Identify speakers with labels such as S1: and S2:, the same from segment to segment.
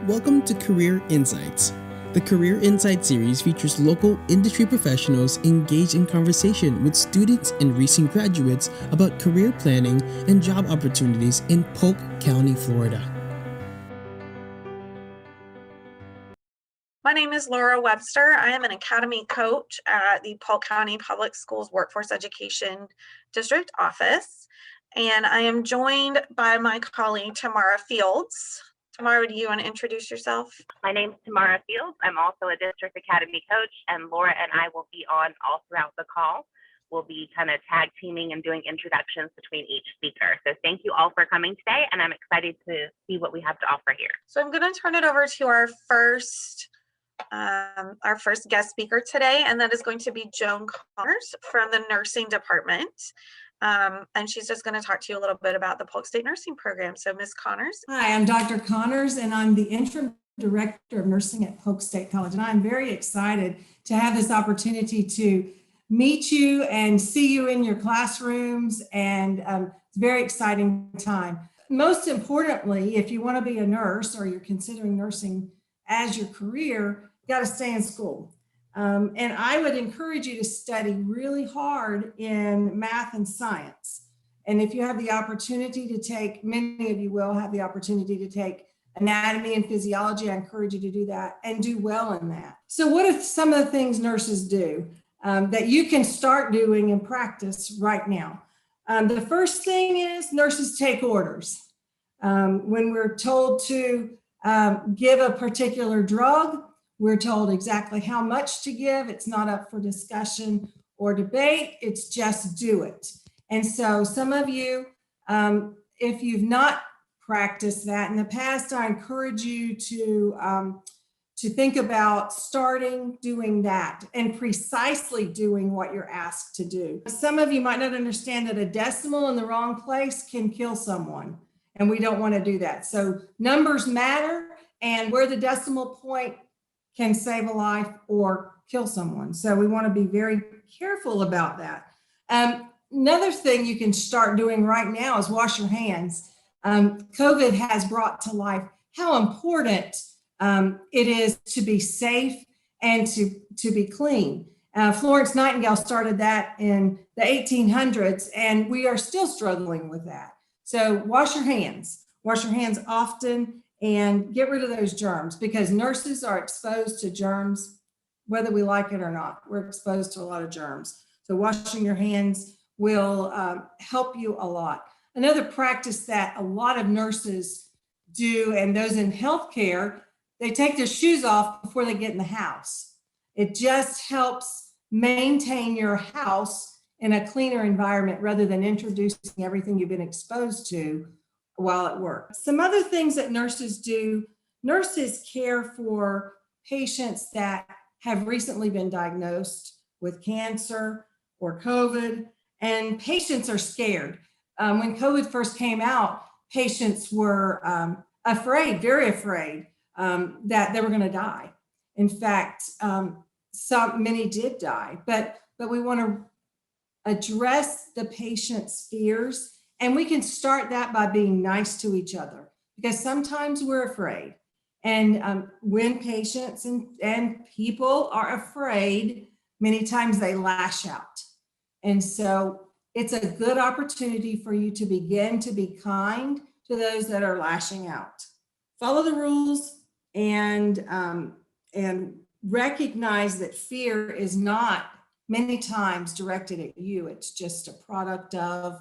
S1: Welcome to Career Insights. The Career Insight series features local industry professionals engaged in conversation with students and recent graduates about career planning and job opportunities in Polk County, Florida.
S2: My name is Laura Webster. I am an Academy coach at the Polk County Public Schools Workforce Education District Office, and I am joined by my colleague, Tamara Fields. Tamara, do you want to introduce yourself?
S3: My name is Tamara Fields. I'm also a District Academy coach, and Laura and I will be on all throughout the call. We'll be kind of tag teaming and doing introductions between each speaker. So thank you all for coming today, and I'm excited to see what we have to offer here.
S2: So I'm going to turn it over to our first guest speaker today, and that is going to be Joan Connors from the nursing department. And she's just going to talk to you a little bit about the Polk State Nursing Program. So Ms. Connors.
S4: Hi, I'm Dr. Connors, and I'm the interim director of nursing at Polk State College. And I'm very excited to have this opportunity to meet you and see you in your classrooms. And it's a very exciting time. Most importantly, if you want to be a nurse or you're considering nursing as your career, you got to stay in school. And I would encourage you to study really hard in math and science. And if you have the opportunity to take, many of you will have the opportunity to take anatomy and physiology, I encourage you to do that and do well in that. So what are some of the things nurses do that you can start doing in practice right now? The first thing is nurses take orders. When we're told to give a particular drug, we're told exactly how much to give. It's not up for discussion or debate. It's just do it. And so some of you, if you've not practiced that in the past, I encourage you to think about starting doing that and precisely doing what you're asked to do. Some of you might not understand that a decimal in the wrong place can kill someone, and we don't want to do that. So numbers matter, and where the decimal point can save a life or kill someone. So we want to be very careful about that. Another thing you can start doing right now is wash your hands. COVID has brought to life how important it is to be safe and to be clean. Florence Nightingale started that in the 1800s, and we are still struggling with that. So wash your hands often, and get rid of those germs, because nurses are exposed to germs, whether we like it or not. We're exposed to a lot of germs. So washing your hands will help you a lot. Another practice that a lot of nurses do, and those in healthcare, they take their shoes off before they get in the house. It just helps maintain your house in a cleaner environment rather than introducing everything you've been exposed to while at work. Some other things that nurses do, nurses care for patients that have recently been diagnosed with cancer or COVID, and patients are scared. When COVID first came out, patients were afraid, very afraid that they were going to die. In fact, many did die, but we want to address the patient's fears. And we can start that by being nice to each other, because sometimes we're afraid. And when patients and people are afraid, many times they lash out. And so it's a good opportunity for you to begin to be kind to those that are lashing out. Follow the rules and recognize that fear is not many times directed at you. It's just a product of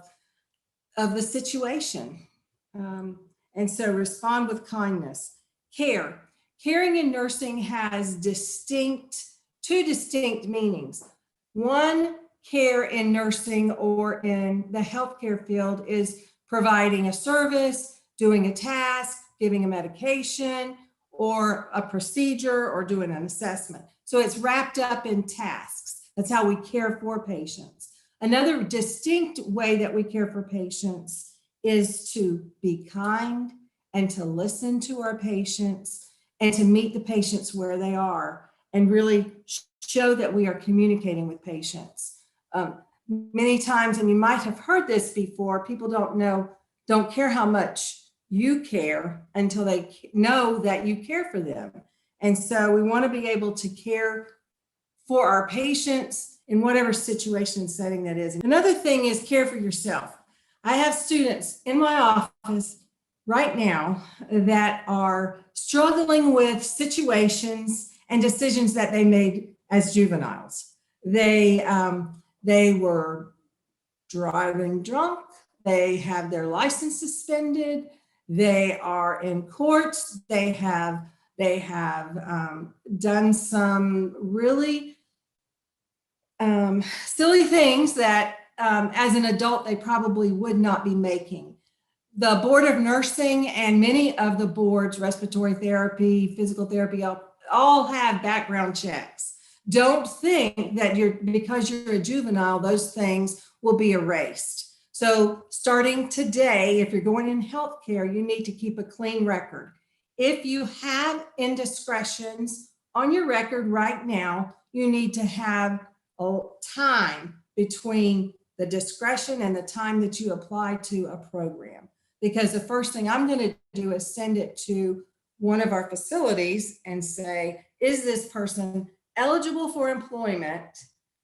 S4: the situation. And so respond with kindness. Caring in nursing has two distinct meanings. One, care in nursing or in the healthcare field is providing a service, doing a task, giving a medication, or a procedure, or doing an assessment. So it's wrapped up in tasks. That's how we care for patients. Another distinct way that we care for patients is to be kind and to listen to our patients and to meet the patients where they are and really show that we are communicating with patients. Many times, and you might have heard this before, people don't care how much you care until they know that you care for them. And so we want to be able to care for our patients in whatever situation and setting that is. Another thing is care for yourself. I have students in my office right now that are struggling with situations and decisions that they made as juveniles. They were driving drunk. They have their license suspended. They are in courts. They have done some really silly things that as an adult they probably would not be making. The Board of Nursing and many of the boards, respiratory therapy, physical therapy, all have background checks. Don't think that because you're a juvenile, those things will be erased. So starting today, if you're going in healthcare, you need to keep a clean record. If you have indiscretions on your record right now, you need to have a time between the discretion and the time that you apply to a program. Because the first thing I'm going to do is send it to one of our facilities and say, is this person eligible for employment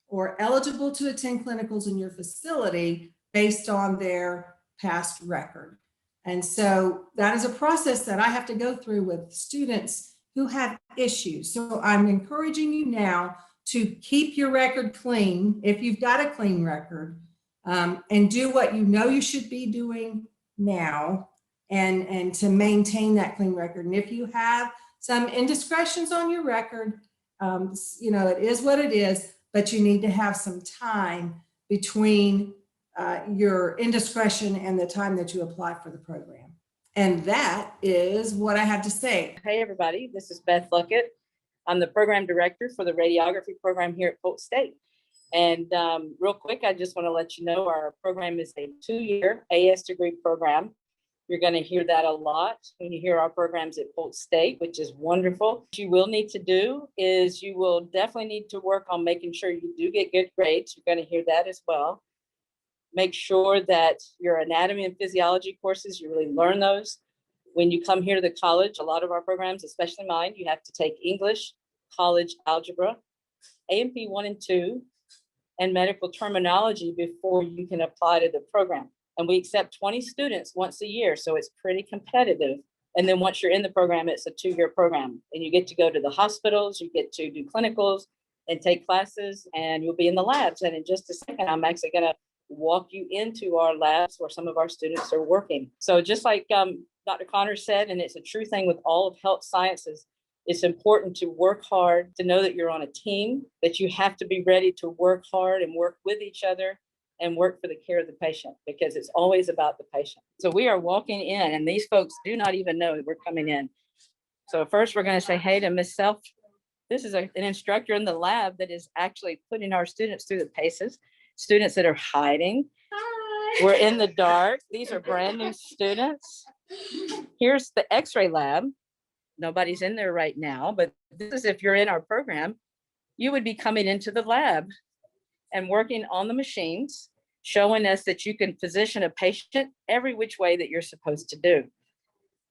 S4: or eligible to attend clinicals in your facility based on their past record? And so that is a process that I have to go through with students who have issues. So I'm encouraging you now to keep your record clean if you've got a clean record, and do what you know you should be doing now, and to maintain that clean record. And if you have some indiscretions on your record, it is what it is, but you need to have some time between your indiscretion and the time that you apply for the program. And that is what I have to say.
S5: Hey, everybody, this is Beth Luckett. I'm the program director for the radiography program here at Polk State. And real quick, I just want to let you know our program is a 2-year AS degree program. You're going to hear that a lot when you hear our programs at Polk State, which is wonderful. What you will need to do is you will definitely need to work on making sure you do get good grades. You're going to hear that as well. Make sure that your anatomy and physiology courses, you really learn those. When you come here to the college, a lot of our programs, especially mine, you have to take English, college algebra, A&P 1 and 2, and medical terminology before you can apply to the program. And we accept 20 students once a year, so it's pretty competitive. And then once you're in the program, it's a 2-year program. And you get to go to the hospitals, you get to do clinicals and take classes, and you'll be in the labs. And in just a second, I'm actually going to walk you into our labs where some of our students are working. So just like Dr. Connors said, and it's a true thing with all of health sciences, it's important to work hard, to know that you're on a team, that you have to be ready to work hard and work with each other and work for the care of the patient, because it's always about the patient. So we are walking in, and these folks do not even know we're coming in. So first we're going to say hey to Miss Self. This is an instructor in the lab that is actually putting our students through the paces, students that are hiding. Hi. We're in the dark. These are brand new students. Here's the X-ray lab. Nobody's in there right now, but this is if you're in our program, you would be coming into the lab and working on the machines, showing us that you can position a patient every which way that you're supposed to do.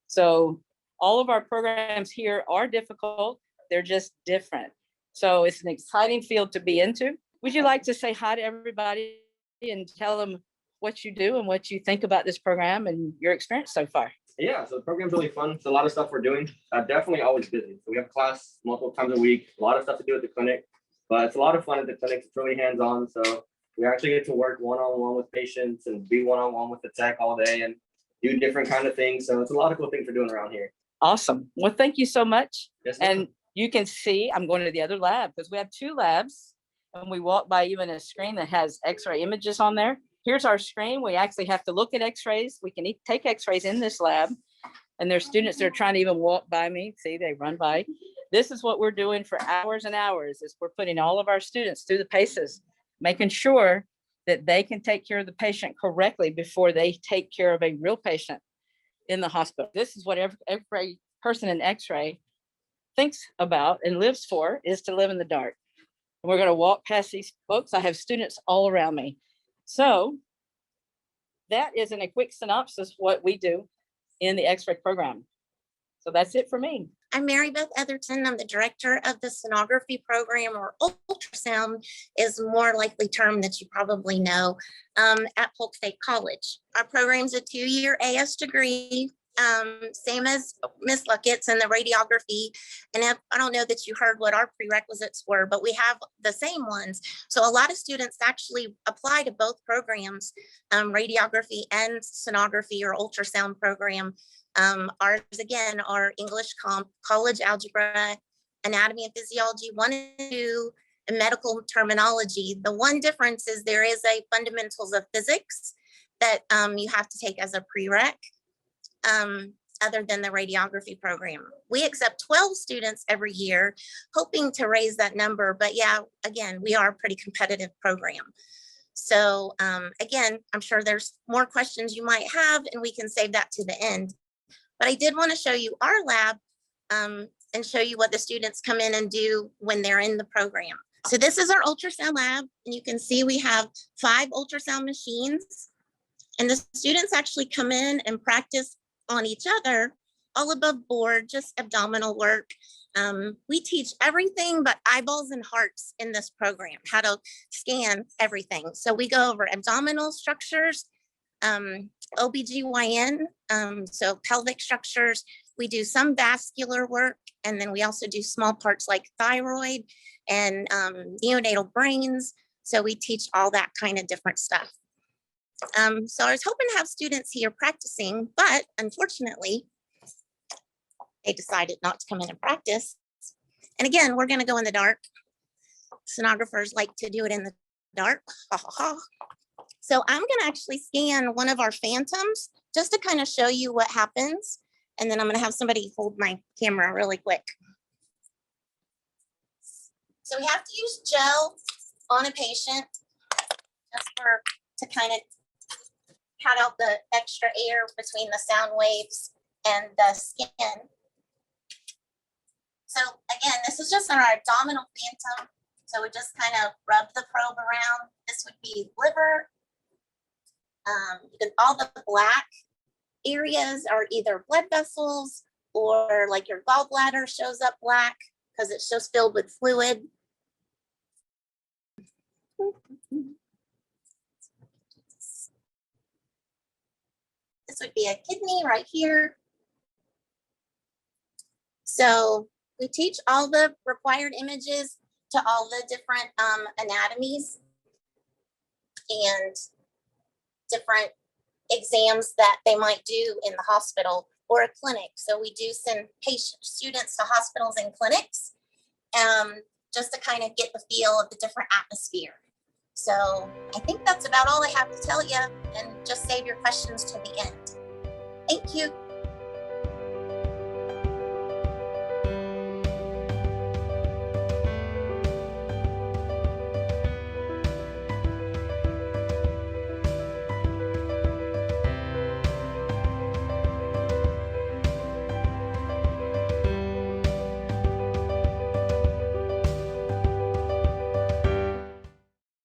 S5: So all of our programs here are difficult. They're just different. So it's an exciting field to be into. Would you like to say hi to everybody and tell them what you do and what you think about this program and your experience so far?
S6: Yeah, so the program's really fun. It's a lot of stuff we're doing. Definitely always busy. So we have class multiple times a week, a lot of stuff to do at the clinic, but it's a lot of fun at the clinic. It's really hands-on. So we actually get to work one-on-one with patients and be one-on-one with the tech all day and do different kind of things. So it's a lot of cool things we're doing around here.
S5: Awesome. Well, thank you so much.
S6: Yes,
S5: and you can see, I'm going to the other lab because we have 2 labs, and we walk by even a screen that has X-ray images on there. Here's our screen. We actually have to look at X-rays. We can take X-rays in this lab, and there's students that are trying to even walk by me. See, they run by. This is what we're doing for hours and hours, is we're putting all of our students through the paces, making sure that they can take care of the patient correctly before they take care of a real patient in the hospital. This is what every person in X-ray thinks about and lives for, is to live in the dark. And we're going to walk past these folks. I have students all around me. So that is in a quick synopsis what we do. in the X-ray program. So that's it for me.
S7: I'm Mary Beth Etherton. I'm the director of the sonography program, or ultrasound is more likely term that you probably know, at Polk State College. Our program's a 2-year AS degree, same as Miss Luckett's and the radiography. And I don't know that you heard what our prerequisites were, but we have the same ones. So a lot of students actually apply to both programs, radiography and sonography or ultrasound program. Ours, again, are English comp, college algebra, anatomy and physiology 1 and 2, and medical terminology. The one difference is there is a fundamentals of physics that you have to take as a prereq, other than the radiography program. We accept 12 students every year, hoping to raise that number. But yeah, again, we are a pretty competitive program. So again, I'm sure there's more questions you might have, and we can save that to the end. But I did want to show you our lab and show you what the students come in and do when they're in the program. So this is our ultrasound lab, and you can see we have 5 ultrasound machines, and the students actually come in and practice on each other, all above board, just abdominal work. We teach everything but eyeballs and hearts in this program, how to scan everything. So we go over abdominal structures, OBGYN, so pelvic structures. We do some vascular work, and then we also do small parts like thyroid and neonatal brains. So we teach all that kind of different stuff. So I was hoping to have students here practicing, but unfortunately, they decided not to come in and practice. And again, we're going to go in the dark. Sonographers like to do it in the dark. Ha, ha, ha. So I'm going to actually scan one of our phantoms just to kind of show you what happens. And then I'm going to have somebody hold my camera really quick. So we have to use gel on a patient just to kind of cut out the extra air between the sound waves and the skin. So again, this is just our abdominal phantom. So we just kind of rub the probe around. This would be liver. All the black areas are either blood vessels, or like your gallbladder shows up black because it's just filled with fluid. This would be a kidney right here. So we teach all the required images to all the different anatomies and different exams that they might do in the hospital or a clinic. So we do send students to hospitals and clinics just to kind of get the feel of the different atmosphere. So I think that's about all I have to tell you, and just save your questions to the end. Thank you.